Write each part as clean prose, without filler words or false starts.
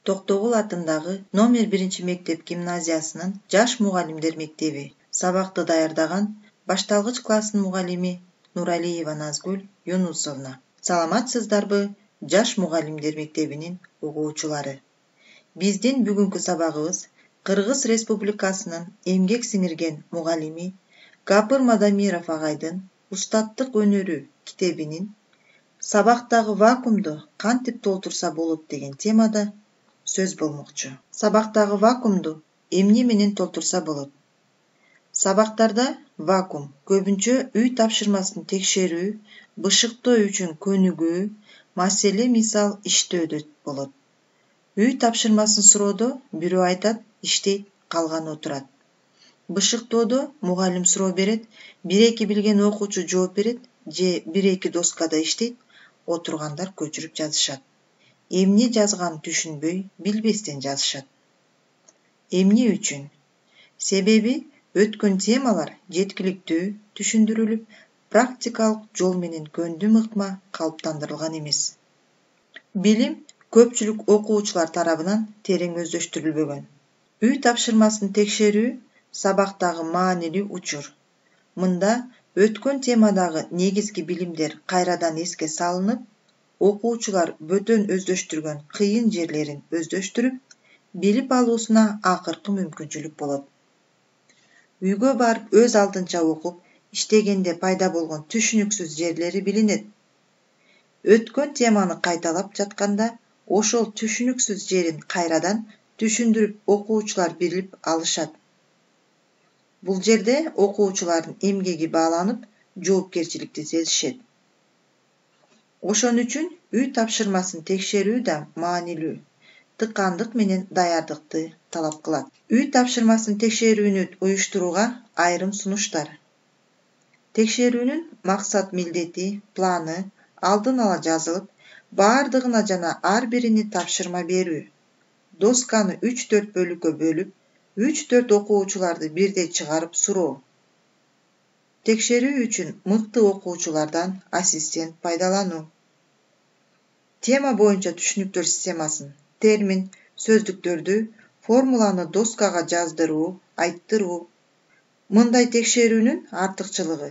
Токтогул атындагы номер 1 мектеп гимназиясынын жаш мугалимдер мектеби сабакты даярдаган башталгыч класстын мугалими Нуралиева Назгүл Юнусовна. Саламатсыздарбы, жаш мугалимдер мектебинин угуучулары. Биздин бүгүнкү сабагыбыз Кыргыз Республикасынын эмгек сиңирген мугалими Гапыр Мадамиров агайдын Устаттык өнөрү китебинин сабактагы вакуумду кантип толтурса болот деген темада сөз болмокчу. Сабактагы вакуумду эмне менен толтурса болот? Сабактарда вакуум көбүнчө үй тапшырмасын текшерүү, бышыктоо үчүн көнүгүү, маселе мисал иштөөдө болот. Үй тапшырмасын суроодо бирөө айтат, иштейт, калганы отурат. Бышыктоодо мугалим суроо берет, 1-2 билген окуучу жооп берет же 1-2 доскада иштейт, отургандар көчүрүп жазышат. Эмне жазганын түшүнбөй, билбестен жазышат. Эмне үчүн? Себеби өткөн темалар жеткиликтүү түшүндүрүлүп, практикалык жол менен көндүм ыкма калыптандырылган эмес. Билим көпчүлүк окуучулар тарабынан терең өздөштүрүлбөгөн. Үй тапшырмасын текшерүү сабактагы маанилүү учур. Мында өткөн темадагы негизги билимдер кайрадан эске салынып, окуучулар бөтөн өздөштүргөн кыйын жерлерин өздөштүрүп, билип алуусуна акыркы мүмкүнчүлүк болот. Үйгө барып өз алдынча окуп, иштегенде пайда болгон түшүнүксүз жерлери билинет. Өткөн теманы кайталап жатканда, ошол түшүнүксүз жерин кайрадан түшүндүрүп окуучулар билип алышат. Бул жерде окуучулардын эмгеги бааланып, жоопкерчиликти сезишет. Ошон үчүн үй тапшырмасын текшерүү да маанилүү, тыкандык менен даярдыкты талап кылат. Үй тапшырмасын текшерүүнү уюштурууга айрым сунуштар. Текшерүүнүн максат милдети, планы алдын ала жазылып, баардыгына жана ар бирине тапшырма берүү. Досканы 3-4 бөлүккө бөлүп, 3-4 окуучуларды бирдей чыгарып суроо. Текшерүү үчүн мыкты окуучулардан ассистент пайдалануу. Тема боюнча түшүнүктөр системасын, термин, сөздүктөрдү, формуланы доскага жаздыруу, айттыруу. Мындай текшерүүнүн артыкчылыгы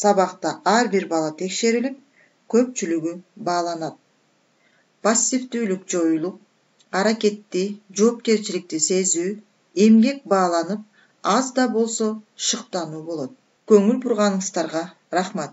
сабакта ар бир бала текшерилип, көпчүлүгү бааланат. Пассивдүүлүк жоюлуп, аракетти, жоопкерчиликти сезүү, эмгек бааланып, аз да болсо шыктануу болот. Көңүл бурганыңыздарга рахмат.